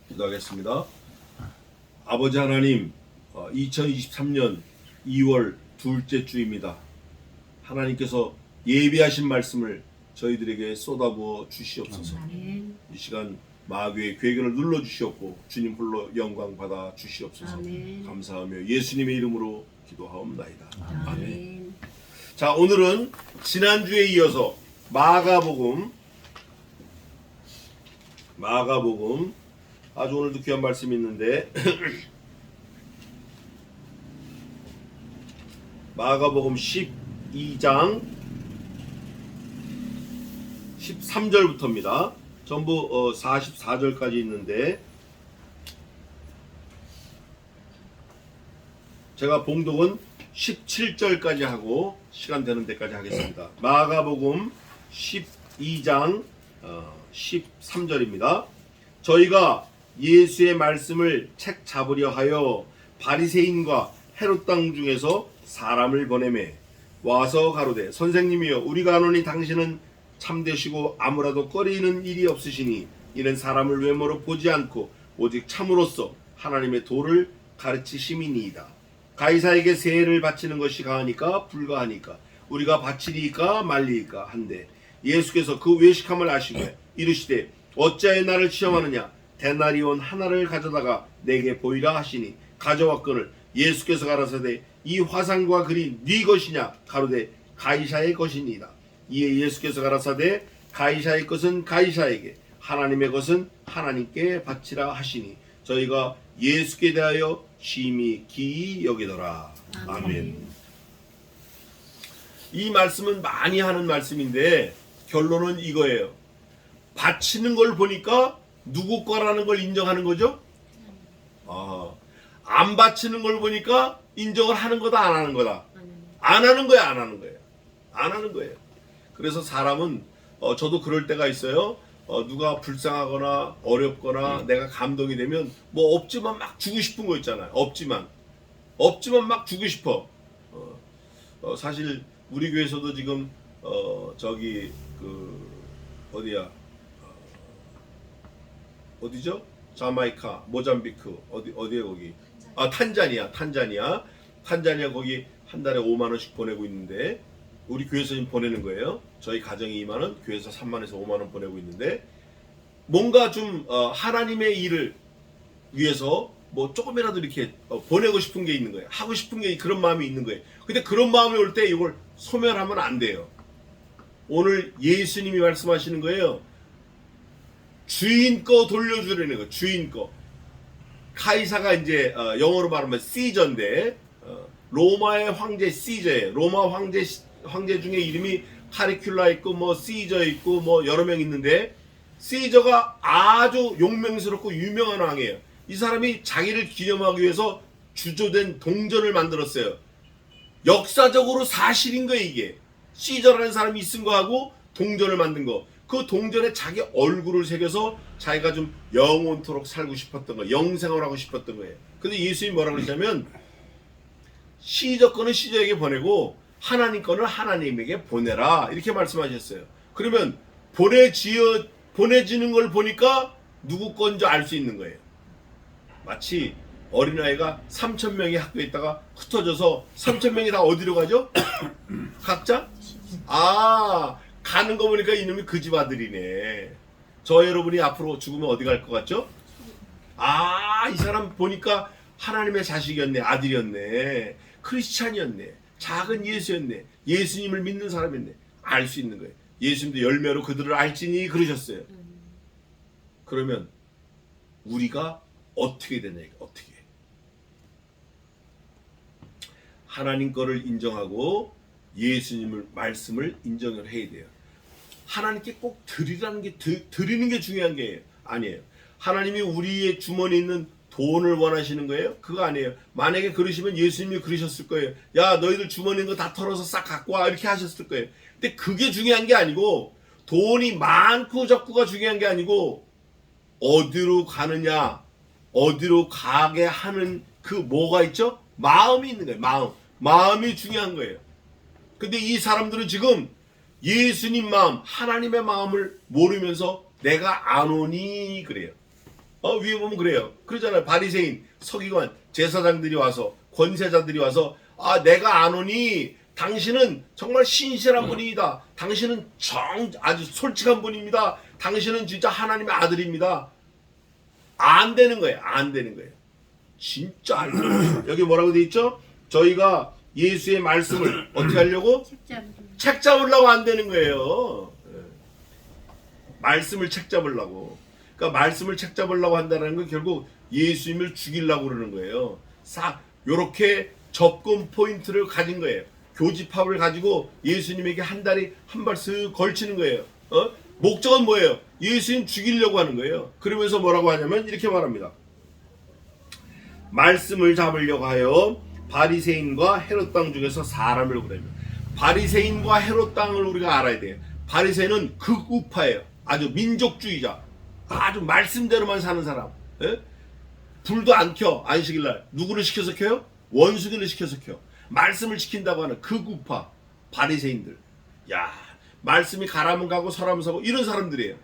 기도하겠습니다. 아버지 하나님, 2023년 2월 둘째 주입니다. 하나님께서 예비하신 말씀을 저희들에게 쏟아부어 주시옵소서. 아멘. 이 시간 마귀의 괴견을 눌러 주시옵고 주님 홀로 영광 받아 주시옵소서. 아멘. 감사하며 예수님의 이름으로 기도하옵나이다. 아멘. 아멘. 자, 오늘은 지난주에 이어서 마가복음 아주 오늘도 귀한 말씀이 있는데 마가복음 12장 13절부터입니다. 전부 44절까지 있는데 제가 봉독은 17절까지 하고 시간 되는 데까지 하겠습니다. 마가복음 12장 13절입니다. 저희가 예수의 말씀을 책 잡으려 하여 바리새인과 헤롯 땅 중에서 사람을 보내매 와서 가로되 선생님이여 우리가 아노니 당신은 참되시고 아무라도 꺼리는 일이 없으시니 이는 사람을 외모로 보지 않고 오직 참으로써 하나님의 도를 가르치심이니이다. 가이사에게 세를 바치는 것이 가하니까 불가하니까 우리가 바치리까 말리까 한데 예수께서 그 외식함을 아시고 이르시되 어찌하여 나를 시험하느냐 데나리온 하나를 가져다가 내게 보이라 하시니 가져왔거늘 예수께서 가라사대 이 화상과 글이 네 것이냐 가로되 가이사의 것이니이다. 이에 예수께서 가라사대 가이사의 것은 가이사에게 하나님의 것은 하나님께 바치라 하시니 저희가 예수께 대하여 심히 기이 여기더라. 아멘. 이 말씀은 많이 하는 말씀인데 결론은 이거예요. 바치는 걸 보니까 누구 거라는 걸 인정하는 거죠? 안 바치는 걸 보니까 인정을 하는 거다 안 하는 거다? 안 하는 거야 안 하는 거예요. 안 하는 거예요. 그래서 사람은 저도 그럴 때가 있어요. 누가 불쌍하거나 어렵거나 내가 감동이 되면 뭐 없지만 막 주고 싶은 거 있잖아요. 없지만 막 주고 싶어. 사실 우리 교회에서도 지금 저기 어디야? 어디죠? 자마이카, 모잠비크 어디에 거기? 탄자니아 거기 한 달에 5만 원씩 보내고 있는데 우리 교회에서 지금 보내는 거예요. 저희 가정이 2만 원, 교회에서 3만에서 5만 원 보내고 있는데 뭔가 좀 하나님의 일을 위해서 뭐 조금이라도 이렇게 보내고 싶은 게 있는 거예요. 하고 싶은 게 그런 마음이 있는 거예요. 근데 그런 마음이 올 때 이걸 소멸하면 안 돼요. 오늘 예수님이 말씀하시는 거예요. 주인 거 돌려주려는 거. 주인 거. 카이사가 이제 영어로 말하면 시저인데 로마의 황제 시저예요. 로마 황제 중에 이름이 카리큘라 있고 뭐 시저 있고 뭐 여러 명 있는데 시저가 아주 용맹스럽고 유명한 왕이에요. 이 사람이 자기를 기념하기 위해서 주조된 동전을 만들었어요. 역사적으로 사실인 거예요 이게. 시저라는 사람이 쓴 거하고 동전을 만든 거. 그 동전에 자기 얼굴을 새겨서 자기가 좀 영원토록 살고 싶었던 거예요. 영생을 하고 싶었던 거예요. 근데 예수님이 뭐라고 그러냐면 시저 거는 시저에게 보내고 하나님 거는 하나님에게 보내라 이렇게 말씀하셨어요. 그러면 보내지는 걸 보니까 누구 건지 알 수 있는 거예요. 마치 어린아이가 3,000명이 학교에 있다가 흩어져서 3,000명이 다 어디로 가죠? 각자? 가는 거 보니까 이놈이 그 집 아들이네. 저 여러분이 앞으로 죽으면 어디 갈 것 같죠? 이 사람 보니까 하나님의 자식이었네. 아들이었네. 크리스찬이었네. 작은 예수였네. 예수님을 믿는 사람이었네. 알 수 있는 거예요. 예수님도 열매로 그들을 알지니 그러셨어요. 그러면 우리가 어떻게 되냐 어떻게 하나님 거를 인정하고 예수님을 말씀을 인정을 해야 돼요. 하나님께 꼭 드리는 게 중요한 게 아니에요. 하나님이 우리의 주머니에 있는 돈을 원하시는 거예요? 그거 아니에요. 만약에 그러시면 예수님이 그러셨을 거예요. 야 너희들 주머니 있는 거 다 털어서 싹 갖고 와 이렇게 하셨을 거예요. 근데 그게 중요한 게 아니고 돈이 많고 적고가 중요한 게 아니고 어디로 가느냐 어디로 가게 하는 그 뭐가 있죠? 마음이 있는 거예요. 마음이 중요한 거예요. 근데 이 사람들은 지금 예수님 마음, 하나님의 마음을 모르면서 내가 안 오니 그래요. 위에 보면 그래요. 그러잖아요. 바리새인, 서기관, 제사장들이 와서, 권세자들이 와서, 내가 아노니 당신은 정말 신실한 분이다. 당신은 아주 솔직한 분입니다. 당신은 진짜 하나님의 아들입니다. 안 되는 거예요. 안 되는 거예요. 진짜 안 되는 거예요. 여기 뭐라고 돼 있죠? 저희가 예수의 말씀을 어떻게 하려고? 책 잡으려고 안 되는 거예요. 말씀을 책 잡으려고. 그러니까 말씀을 책 잡으려고 한다는 건 결국 예수님을 죽이려고 그러는 거예요. 요렇게 접근 포인트를 가진 거예요. 교집합을 가지고 예수님에게 한 다리 한 발 쓱 걸치는 거예요. 목적은 뭐예요? 예수님 죽이려고 하는 거예요. 그러면서 뭐라고 하냐면 이렇게 말합니다. 말씀을 잡으려고 하여 바리새인과 헤롯 땅 중에서 사람을 보내며. 바리새인과 헤롯 땅을 우리가 알아야 돼요. 바리새인은 극우파예요. 아주 민족주의자. 아주 말씀대로만 사는 사람. 불도 안 켜. 안식일날. 누구를 시켜서 켜요? 원수들을 시켜서 켜. 말씀을 지킨다고 하는 극우파 바리새인들. 야, 말씀이 가라면 가고 서라면 서고 이런 사람들이에요.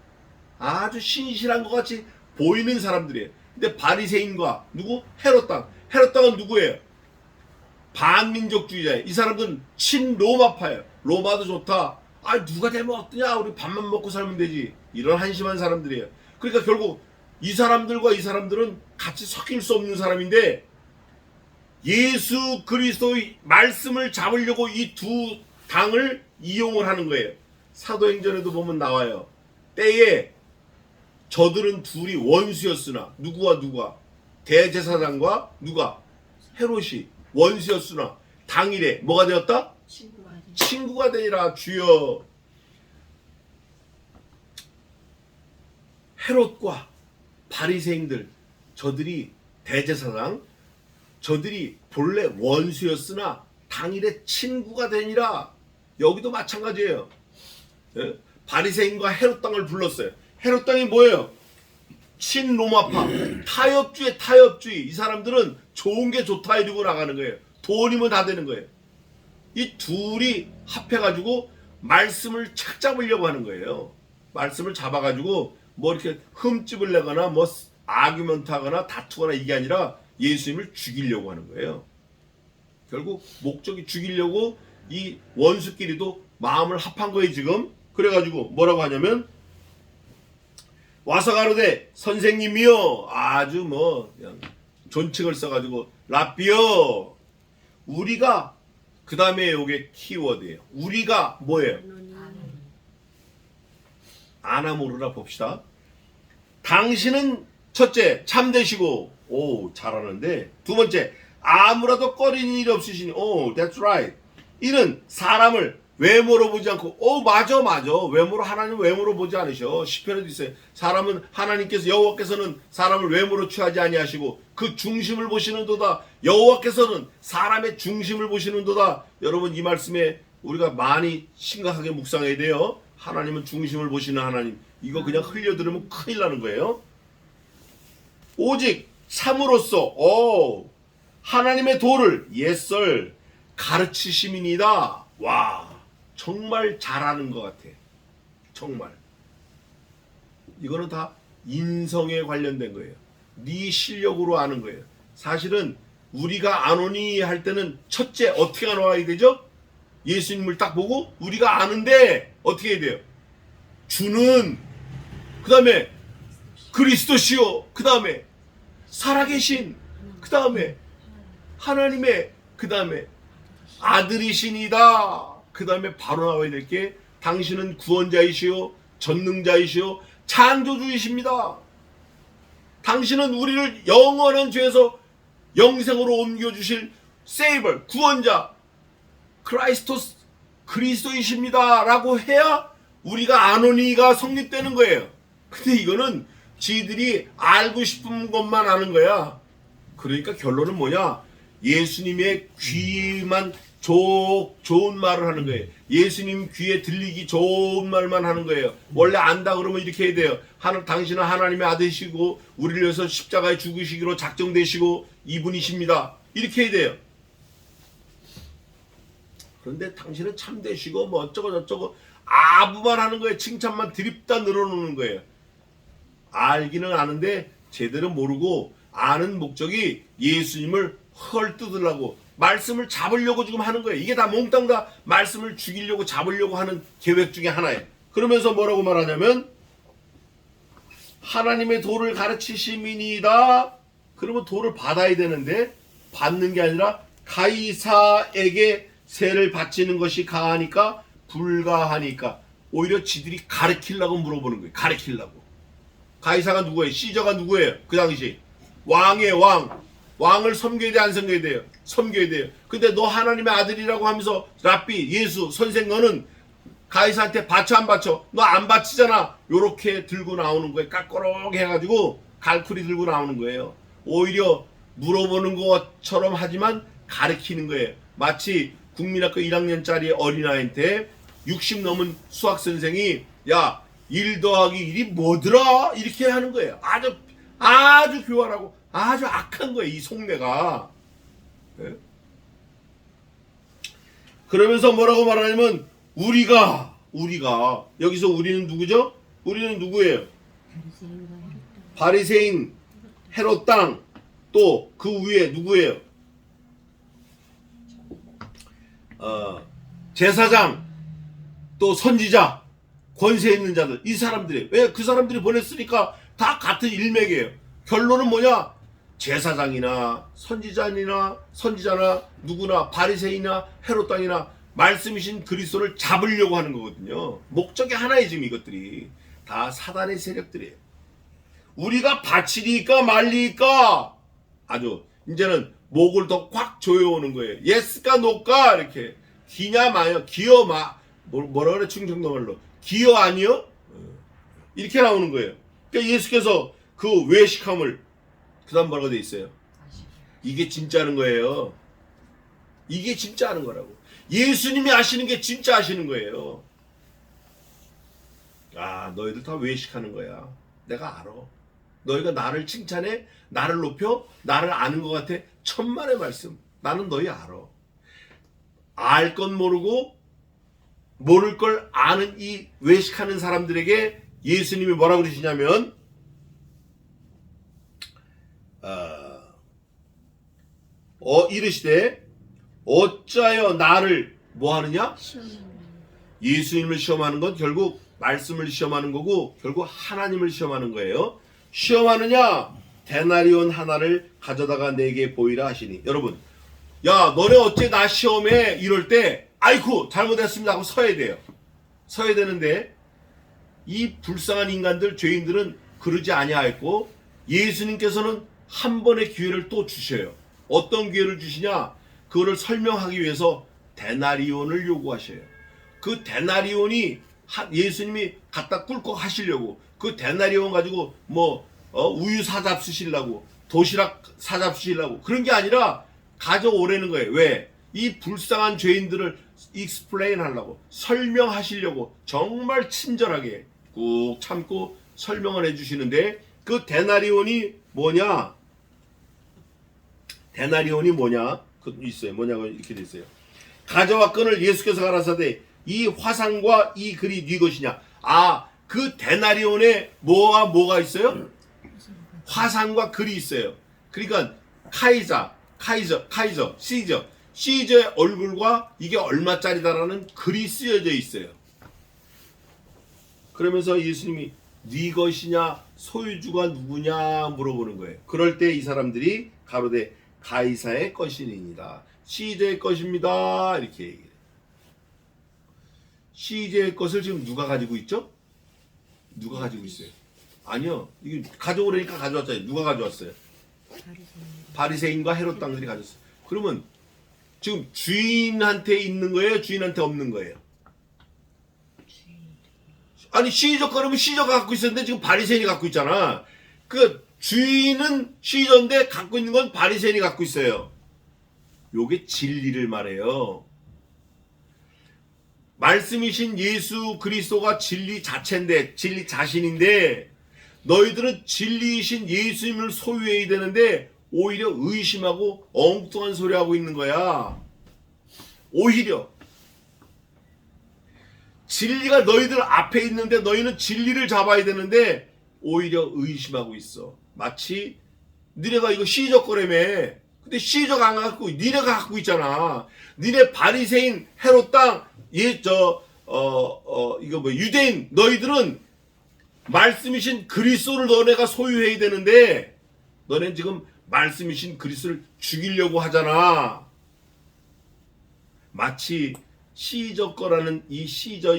아주 신실한 것 같이 보이는 사람들이에요. 근데 바리새인과 누구? 헤롯 땅. 헤롯 땅은 누구예요? 반민족주의자예요. 이 사람들은 친로마파예요. 로마도 좋다. 누가 되면 어떠냐? 우리 밥만 먹고 살면 되지. 이런 한심한 사람들이에요. 그러니까 결국 이 사람들과 이 사람들은 같이 섞일 수 없는 사람인데 예수 그리스도의 말씀을 잡으려고 이 두 당을 이용을 하는 거예요. 사도행전에도 보면 나와요. 때에 저들은 둘이 원수였으나 누구와 누가? 대제사장과 누가? 헤롯이 원수였으나 당일에 뭐가 되었다? 친구가 되니라. 주여. 헤롯과 바리새인들, 저들이 대제사장, 저들이 본래 원수였으나 당일에 친구가 되니라. 여기도 마찬가지예요. 바리새인과 헤롯 땅을 불렀어요. 헤롯 땅이 뭐예요? 친로마파, 타협주의. 이 사람들은 좋은 게 좋다 이러고 나가는 거예요. 돈이면 다 되는 거예요. 이 둘이 합해가지고 말씀을 착 잡으려고 하는 거예요. 말씀을 잡아가지고 뭐 이렇게 흠집을 내거나 뭐 아규먼트 하거나 다투거나 이게 아니라 예수님을 죽이려고 하는 거예요. 결국 목적이 죽이려고 이 원수끼리도 마음을 합한 거예요 지금. 그래가지고 뭐라고 하냐면 와서 가로되 선생님이여. 아주 뭐 그냥 존칭을 써가지고 라비여. 우리가 그 다음에 요게 키워드예요. 우리가 뭐예요? 아나모르라 봅시다. 당신은 첫째 참되시고 잘하는데 두 번째 아무라도 꺼리는 일이 없으시니 that's right. 이는 사람을 외모로 보지 않고 맞아 외모로 하나님 외모로 보지 않으셔. 시편에도 있어요. 사람은 하나님께서 여호와께서는 사람을 외모로 취하지 아니하시고 그 중심을 보시는도다. 여호와께서는 사람의 중심을 보시는도다. 여러분 이 말씀에 우리가 많이 심각하게 묵상해야 돼요. 하나님은 중심을 보시는 하나님. 이거 그냥 흘려들으면 큰일 나는 거예요. 오직 참으로써 하나님의 도를 옛설 가르치심이니다. 와, 정말 잘하는 것 같아. 정말. 이거는 다 인성에 관련된 거예요. 네 실력으로 아는 거예요. 사실은 우리가 아노니 할 때는 첫째 어떻게 알아야 되죠? 예수님을 딱 보고 우리가 아는데 어떻게 해야 돼요? 주는, 그 다음에 그리스도시요, 그 다음에 살아계신, 그 다음에 하나님의, 그 다음에 아들이시니다. 그 다음에 바로 나와야 될 게 당신은 구원자이시요 전능자이시요 창조주이십니다. 당신은 우리를 영원한 죄에서 영생으로 옮겨주실 세이버, 구원자, 크라이스토스, 그리스도이십니다 라고 해야 우리가 아노니가 성립되는 거예요. 근데 이거는 지들이 알고 싶은 것만 아는 거야. 그러니까 결론은 뭐냐? 예수님의 귀만 좋은 말을 하는 거예요. 예수님 귀에 들리기 좋은 말만 하는 거예요. 원래 안다 그러면 이렇게 해야 돼요. 당신은 하나님의 아들이시고 우리를 위해서 십자가에 죽으시기로 작정되시고 이분이십니다. 이렇게 해야 돼요. 그런데 당신은 참되시고 뭐 어쩌고 저쩌고 아부만 하는 거예요. 칭찬만 드립다 늘어놓는 거예요. 알기는 아는데 제대로 모르고 아는 목적이 예수님을 헐뜯으려고 말씀을 잡으려고 지금 하는 거예요. 이게 다 몽땅 다 말씀을 죽이려고 잡으려고 하는 계획 중에 하나예요. 그러면서 뭐라고 말하냐면 하나님의 도를 가르치심이니이다. 그러면 도를 받아야 되는데 받는 게 아니라 가이사에게 세를 바치는 것이 가하니까 불가하니까 오히려 지들이 가르치려고 물어보는 거예요. 가르치려고. 가이사가 누구예요? 시저가 누구예요? 그 당시 왕이에요. 왕을 섬겨야 돼, 안 섬겨야 돼요? 섬겨야 돼요. 근데 너 하나님의 아들이라고 하면서 랍비, 예수, 선생 너는 가이사한테 바쳐 안 바쳐? 너 안 바치잖아. 요렇게 들고 나오는 거예요. 깍꼬록 해가지고 갈쿠리 들고 나오는 거예요. 오히려 물어보는 것처럼 하지만 가르치는 거예요. 마치 국민학교 1학년짜리 어린아이한테 60 넘은 수학선생이 야 1 더하기 1이 뭐더라? 이렇게 하는 거예요. 아주 교활하고 아주 악한 거예요. 이 속내가. 네? 그러면서 뭐라고 말하냐면 우리가 여기서 우리는 누구죠? 우리는 누구예요? 바리새인 헤롯 땅 또 그 위에 누구예요? 제사장 또 선지자 권세 있는 자들 이 사람들이 왜 그 사람들이 보냈으니까 다 같은 일맥이에요. 결론은 뭐냐? 제사장이나 선지자나 누구나 바리새인이나 헤롯 땅이나 말씀이신 그리스도를 잡으려고 하는 거거든요. 목적이 하나에 지금 이것들이 다 사단의 세력들이에요. 우리가 바치리까 말리까 아주 이제는 목을 더 꽉 조여오는 거예요. 예스까 노까 이렇게 기냐 마냐 기어 뭐라 그래 충청도말로 기어 아니요 이렇게 나오는 거예요. 그러니까 예수께서 그 외식함을 그다음 뭐라고 돼 있어요? 이게 진짜 하는 거예요. 이게 진짜 하는 거라고. 예수님이 아시는 게 진짜 아시는 거예요. 아 너희들 다 외식하는 거야. 내가 알아. 너희가 나를 칭찬해? 나를 높여? 나를 아는 것 같아? 천만의 말씀. 나는 너희 알아. 알 건 모르고 모를 걸 아는 이 외식하는 사람들에게 예수님이 뭐라고 그러시냐면 이르시되 어찌하여 나를 뭐 하느냐? 예수님을 시험하는 건 결국 말씀을 시험하는 거고 결국 하나님을 시험하는 거예요. 시험하느냐? 데나리온 하나를 가져다가 내게 보이라 하시니. 여러분 야 너네 어째 나 시험해 이럴 때 아이쿠 잘못했습니다 하고 서야 돼요. 서야 되는데 이 불쌍한 인간들 죄인들은 그러지 아니하였고 예수님께서는 한 번의 기회를 또 주셔요. 어떤 기회를 주시냐? 그거를 설명하기 위해서 데나리온을 요구하셔요. 그 데나리온이 예수님이 갖다 꿀꺽 하시려고 그 데나리온 가지고 우유 사잡수시려고 도시락 사잡수시려고 그런 게 아니라 가져오라는 거예요. 왜? 이 불쌍한 죄인들을 익스플레인 하려고 설명하시려고 정말 친절하게 꾹 참고 설명을 해주시는데 그 데나리온이 뭐냐? 그 있어요. 뭐냐고 이렇게 돼 있어요. 가져왔건을 예수께서 가라사대 이 화상과 이 글이 네 것이냐? 그 데나리온에 뭐가 있어요? 화상과 글이 있어요. 그러니까 시저의 얼굴과 이게 얼마짜리다라는 글이 쓰여져 있어요. 그러면서 예수님이 네 것이냐 소유주가 누구냐 물어보는 거예요. 그럴 때 이 사람들이 가로되 가이사의 것이니이다. 시저의 것입니다. 이렇게 얘기해요. 시저의 것을 지금 누가 가지고 있죠? 누가 가지고 있어요? 아니요. 이게 가져오라니까 가져왔잖아요. 누가 가져왔어요? 바리새인과 헤롯 땅들이 가졌어요. 그러면 지금 주인한테 있는 거예요? 주인한테 없는 거예요? 아니 시저 거라면 시저가 갖고 있었는데 지금 바리새인이 갖고 있잖아. 그 주인은 시저인데 갖고 있는 건 바리새인이 갖고 있어요. 요게 진리를 말해요. 말씀이신 예수 그리스도가 진리 자체인데 진리 자신인데 너희들은 진리이신 예수님을 소유해야 되는데 오히려 의심하고 엉뚱한 소리 하고 있는 거야. 오히려 진리가 너희들 앞에 있는데 너희는 진리를 잡아야 되는데 오히려 의심하고 있어. 마치 니네가 이거 시적 거라며. 근데 시적 안 갖고 니네가 갖고 있잖아. 니네 바리새인 헤롯 땅 이거 뭐 유대인 너희들은 말씀이신 그리스도를 너네가 소유해야 되는데 너네는 지금 말씀이신 그리스도를 죽이려고 하잖아. 마치 시저 거라는 이 시저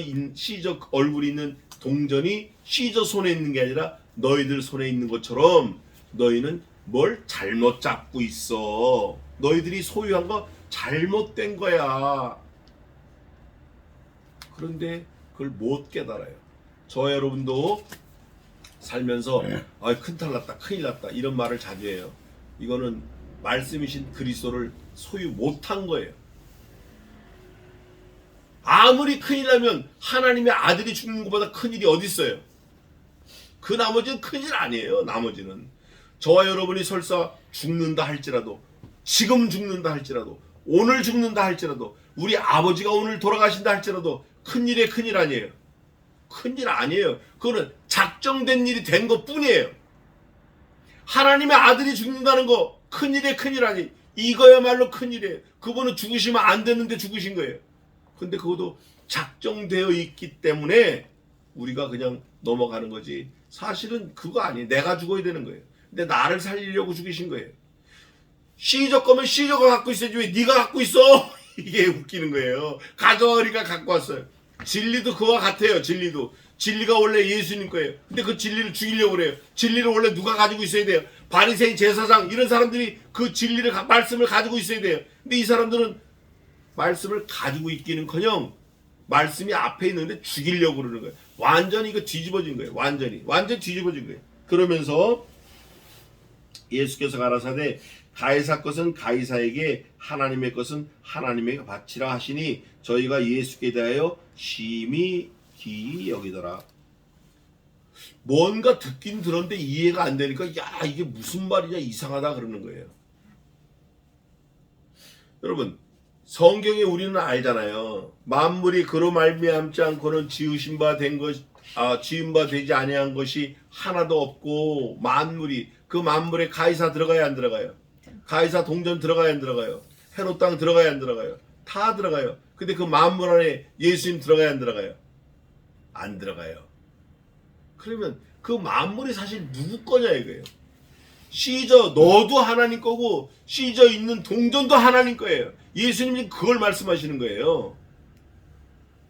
얼굴이 있는 동전이 시저 손에 있는 게 아니라 너희들 손에 있는 것처럼 너희는 뭘 잘못 잡고 있어. 너희들이 소유한 거 잘못된 거야. 그런데 그걸 못 깨달아요. 저 여러분도 살면서 큰탈 났다, 큰일 났다 이런 말을 자주 해요. 이거는 말씀이신 그리스도를 소유 못한 거예요. 아무리 큰일 나면 하나님의 아들이 죽는 것보다 큰일이 어디 있어요? 그 나머지는 큰일 아니에요. 나머지는 저와 여러분이 설사 죽는다 할지라도, 지금 죽는다 할지라도, 오늘 죽는다 할지라도, 우리 아버지가 오늘 돌아가신다 할지라도 큰일에 큰일 아니에요. 큰일 아니에요. 그거는 작정된 일이 된 것뿐이에요. 하나님의 아들이 죽는다는 거 큰일에 큰일 아니에요. 이거야말로 큰일이에요. 그분은 죽으시면 안 되는데 죽으신 거예요. 근데 그것도 작정되어 있기 때문에 우리가 그냥 넘어가는 거지. 사실은 그거 아니에요. 내가 죽어야 되는 거예요. 근데 나를 살리려고 죽이신 거예요. 시적 거면 시적을 갖고 있어야지 왜 네가 갖고 있어? 이게 웃기는 거예요. 가져와니까 갖고 왔어요. 진리도 그와 같아요. 진리가 원래 예수님 거예요. 근데 그 진리를 죽이려고 그래요. 진리를 원래 누가 가지고 있어야 돼요? 바리새인, 제사장 이런 사람들이 그 진리를 말씀을 가지고 있어야 돼요. 근데 이 사람들은 말씀을 가지고 있기는커녕 말씀이 앞에 있는데 죽이려고 그러는 거예요. 완전히 이거 뒤집어진 거예요. 완전 뒤집어진 거예요. 그러면서 예수께서 가라사대 가이사 것은 가이사에게, 하나님의 것은 하나님에게 바치라 하시니 저희가 예수께 대하여 심히 기이 여기더라. 뭔가 듣긴 들었는데 이해가 안 되니까 야 이게 무슨 말이냐 이상하다 그러는 거예요. 여러분 성경에 우리는 알잖아요. 만물이 그로 말미암지 않고는 지으신 바 된 것, 지은 바 되지 아니한 것이 하나도 없고 그 만물에 가이사 들어가야 안 들어가요? 가이사 동전 들어가야 안 들어가요? 헤롯 땅 들어가야 안 들어가요? 다 들어가요. 근데 그 만물 안에 예수님 들어가야 안 들어가요? 안 들어가요. 그러면 그 만물이 사실 누구 거냐 이거예요. 시저 너도 하나님 거고 시저 있는 동전도 하나님 거예요. 예수님이 그걸 말씀하시는 거예요.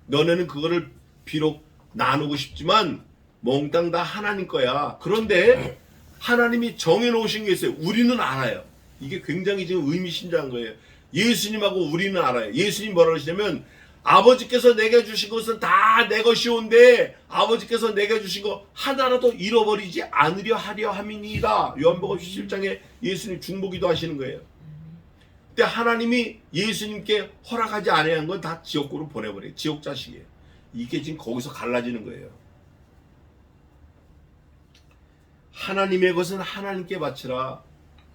너네는 그거를 비록 나누고 싶지만 몽땅 다 하나님 거야. 그런데 하나님이 정해놓으신 게 있어요. 우리는 알아요. 이게 굉장히 지금 의미심장한 거예요. 예수님하고 우리는 알아요. 예수님 뭐라고 하시냐면 아버지께서 내게 주신 것은 다 내 것이온데 아버지께서 내게 주신 거 하나라도 잃어버리지 않으려 하려 함이니이다. 요한복음 17장에 예수님 중보기도 하시는 거예요. 근데 하나님이 예수님께 허락하지 아니한 건 다 지옥으로 보내버려요. 지옥 자식이에요. 이게 지금 거기서 갈라지는 거예요. 하나님의 것은 하나님께 바치라.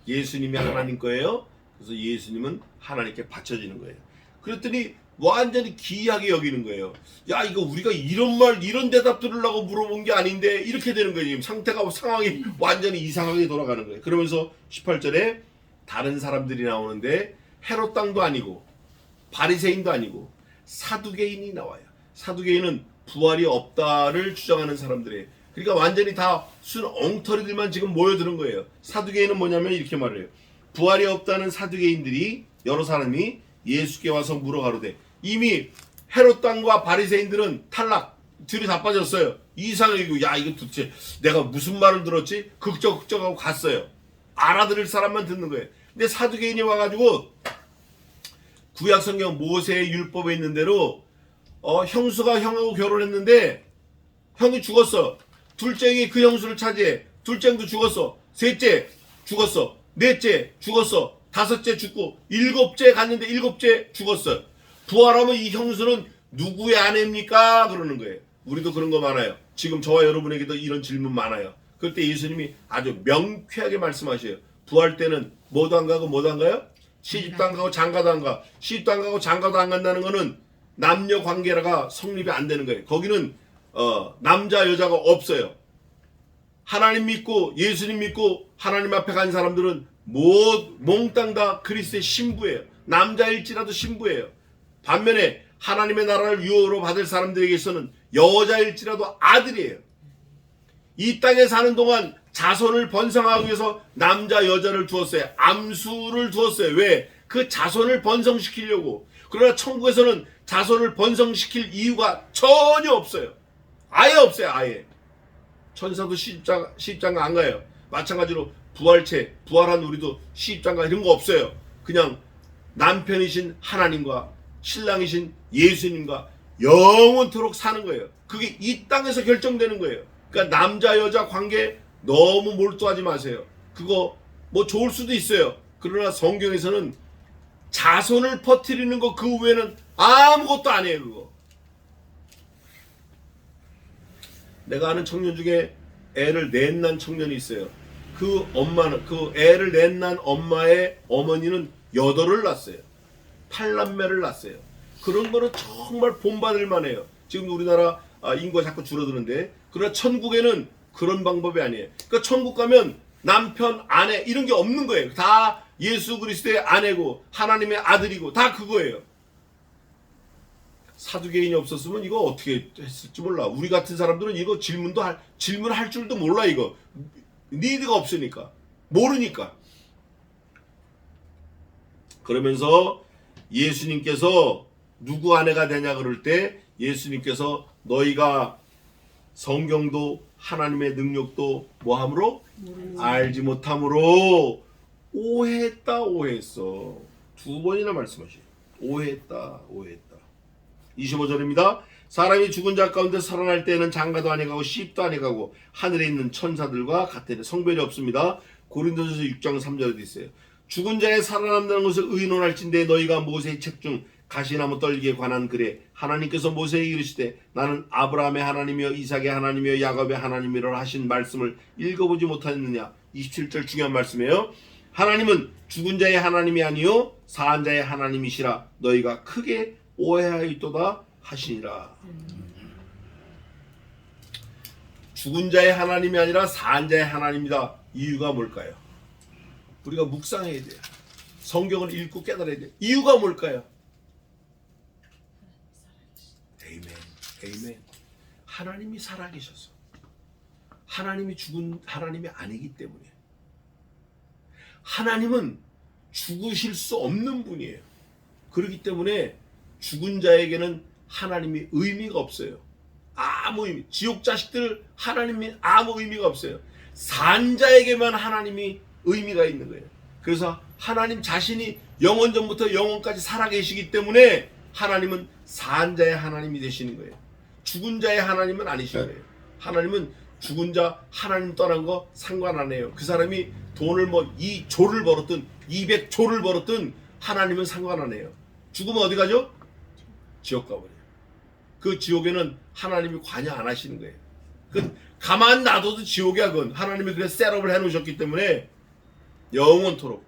예수님이 하나님 거예요. 그래서 예수님은 하나님께 바쳐지는 거예요. 그랬더니 완전히 기이하게 여기는 거예요. 야 이거 우리가 이런 대답 들으려고 물어본 게 아닌데 이렇게 되는 거예요. 지금 상황이 완전히 이상하게 돌아가는 거예요. 그러면서 18절에 다른 사람들이 나오는데 헤롯 땅도 아니고 바리새인도 아니고 사두개인이 나와요. 사두개인은 부활이 없다를 주장하는 사람들이에요. 그러니까 완전히 다 순 엉터리들만 지금 모여드는 거예요. 사두개인은 뭐냐면 이렇게 말해요. 부활이 없다는 사두개인들이 여러 사람이 예수께 와서 물어가로되 이미 헤롯 땅과 바리새인들은 탈락 뒤로 다 빠졌어요. 이상하고 야 이거 도대체 내가 무슨 말을 들었지? 극적하고 갔어요. 알아들을 사람만 듣는 거예요. 근데 사두개인이 와가지고 구약성경 모세의 율법에 있는 대로 형수가 형하고 결혼했는데 형이 죽었어. 둘째 형이 그 형수를 차지해. 둘째 형도 죽었어. 셋째 죽었어. 넷째 죽었어. 다섯째 죽고 일곱째 갔는데 일곱째 죽었어. 부활하면 이 형수는 누구의 아내입니까? 그러는 거예요. 우리도 그런 거 많아요. 지금 저와 여러분에게도 이런 질문 많아요. 그때 예수님이 아주 명쾌하게 말씀하셔요. 부활 때는 뭐도 안 가고 뭐도 안 가요? 시집도 안 가고 장가도 안 가. 시집도 안 가고 장가도 안 간다는 거는 남녀 관계가 성립이 안 되는 거예요. 거기는 남자 여자가 없어요. 하나님 믿고 예수님 믿고 하나님 앞에 간 사람들은 몽땅 다 그리스도의 신부예요. 남자일지라도 신부예요. 반면에 하나님의 나라를 유업으로 받을 사람들에게서는 여자일지라도 아들이에요. 이 땅에 사는 동안 자손을 번성하기 위해서 남자 여자를 두었어요. 암수를 두었어요. 왜? 그 자손을 번성시키려고. 그러나 천국에서는 자손을 번성시킬 이유가 전혀 없어요. 아예 없어요. 아예. 천사도 시집장가 안 가요. 마찬가지로 부활한 우리도 시집장가 이런 거 없어요. 그냥 남편이신 하나님과 신랑이신 예수님과 영원토록 사는 거예요. 그게 이 땅에서 결정되는 거예요. 그러니까 남자 여자 관계 너무 몰두하지 마세요. 그거 뭐 좋을 수도 있어요. 그러나 성경에서는 자손을 퍼뜨리는 거 그 외에는 아무것도 아니에요. 그거. 내가 아는 청년 중에 애를 넷 낳은 청년이 있어요. 그 애를 넷 낳은 엄마의 어머니는 8을 낳았어요. 8남매를 낳았어요. 그런 거는 정말 본받을 만해요. 지금 우리나라 인구가 자꾸 줄어드는데, 그러나 천국에는 그런 방법이 아니에요. 그러니까 천국 가면 남편, 아내 이런 게 없는 거예요. 다 예수 그리스도의 아내고 하나님의 아들이고 다 그거예요. 사두개인이 없었으면 이거 어떻게 했을지 몰라. 우리 같은 사람들은 이거 질문할 줄도 몰라. 이거 니드가 없으니까, 모르니까. 그러면서 예수님께서 누구 아내가 되냐 그럴 때 예수님께서 너희가 성경도 하나님의 능력도 뭐함으로? 알지 못함으로 오해했어. 2번이나 말씀하시죠. 오해했다. 25절입니다. 사람이 죽은 자 가운데 살아날 때에는 장가도 아니가고 시집도 아니가고 하늘에 있는 천사들과 같으니 성별이 없습니다. 고린도전서 6장 3절에도 있어요. 죽은 자의 살아난다는 것을 의논할진대 너희가 모세의 책 중 가시나무 떨기에 관한 글에 하나님께서 모세에게 이르시되 나는 아브라함의 하나님이여 이삭의 하나님이여 야곱의 하나님이라 하신 말씀을 읽어보지 못하였느냐. 27절 중요한 말씀이에요. 하나님은 죽은 자의 하나님이 아니요 사한 자의 하나님이시라 너희가 크게 오해하였도다 하시니라. 죽은 자의 하나님이 아니라 사한 자의 하나님이다. 이유가 뭘까요? 우리가 묵상해야 돼요. 성경을 읽고 깨달아야 돼요. 이유가 뭘까요? 에이멘. 하나님이 살아계셔서. 하나님이 죽은 하나님이 아니기 때문에. 하나님은 죽으실 수 없는 분이에요. 그렇기 때문에 죽은 자에게는 하나님이 의미가 없어요. 아무 의미. 지옥 자식들 하나님이 아무 의미가 없어요. 산 자에게만 하나님이 의미가 있는 거예요. 그래서 하나님 자신이 영원 전부터 영원까지 살아계시기 때문에 하나님은 산 자의 하나님이 되시는 거예요. 죽은 자의 하나님은 아니신 거예요. 하나님은 죽은 자 하나님 떠난 거 상관 안 해요. 그 사람이 돈을 2조를 벌었든 200조를 벌었든 하나님은 상관 안 해요. 죽으면 어디 가죠? 지옥 가버려요. 그 지옥에는 하나님이 관여 안 하시는 거예요. 그 가만 놔둬도 지옥이야. 그건 하나님이 그래서 셋업을 해놓으셨기 때문에 영원토록.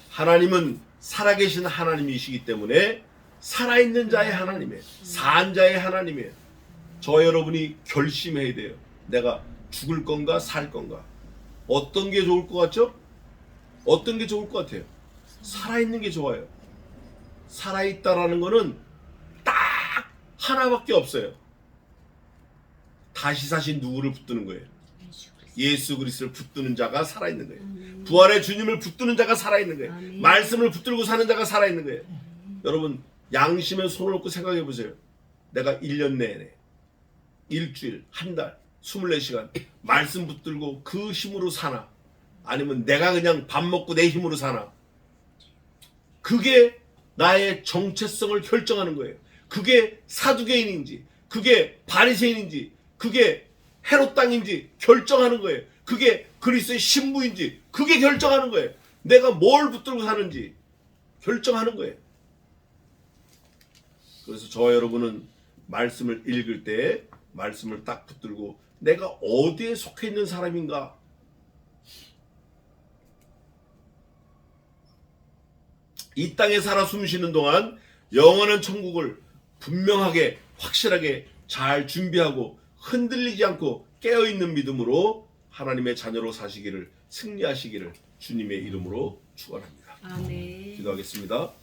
하나님은 살아계신 하나님이시기 때문에 살아있는 자의 하나님이에요. 산 자의 하나님이에요. 저 여러분이 결심해야 돼요. 내가 죽을 건가 살 건가. 어떤 게 좋을 것 같죠? 어떤 게 좋을 것 같아요? 살아있는 게 좋아요. 살아있다라는 거는 딱 하나밖에 없어요. 다시 사신 누구를 붙드는 거예요? 예수 그리스도를 붙드는 자가 살아있는 거예요. 부활의 주님을 붙드는 자가 살아있는 거예요. 말씀을 붙들고 사는 자가 살아있는 거예요. 여러분 양심에 손을 얹고 생각해 보세요. 내가 1년 내내 일주일, 한 달, 24시간 말씀 붙들고 그 힘으로 사나? 아니면 내가 그냥 밥 먹고 내 힘으로 사나? 그게 나의 정체성을 결정하는 거예요. 그게 사두개인인지, 그게 바리새인인지, 그게 헤롯 땅인지 결정하는 거예요. 그게 그리스도의 신부인지 그게 결정하는 거예요. 내가 뭘 붙들고 사는지 결정하는 거예요. 그래서 저 여러분은 말씀을 읽을 때 말씀을 딱 붙들고 내가 어디에 속해 있는 사람인가? 이 땅에 살아 숨쉬는 동안 영원한 천국을 분명하게 확실하게 잘 준비하고 흔들리지 않고 깨어있는 믿음으로 하나님의 자녀로 사시기를 승리하시기를 주님의 이름으로 축원합니다. 아멘. 기도하겠습니다.